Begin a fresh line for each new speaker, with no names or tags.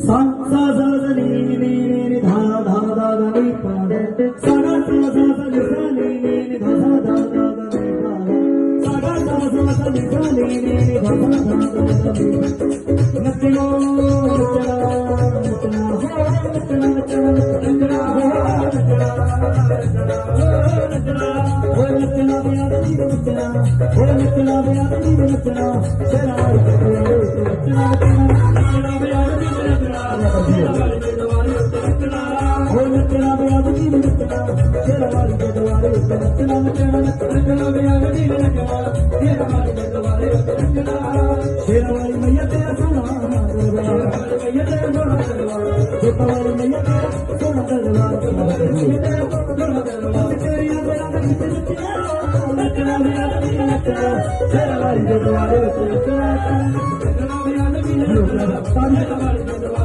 सा सा सा सा नी नी नी नी धा धा धा धा नी पा सा गा सा सा सा नी सा नी नी नी धा धा धा धा नी पा सा गा सा सा सा नी सा नी नी नी धा धा धा धा नी नचना नचना नचना नचना नचना नचना नचना वो नचना बिया दी नचना वो नचना बिया दी नचना तेरा नचना नचना बिया दी नचना वो नचना बिया दी नचना तेरा वाली के द्वारे नचना नचना नचना बिया दी नचना तेरा वाली के द्वारे नचना तेरा वाली मैया तेरा सोना मैया तेरा सोना तेरा वाली मैया तेरा सोना दरबार तेरी मेरा नचना बिया दी नचना तेरा वाली के द्वारे नचना नचना बिया दी नचना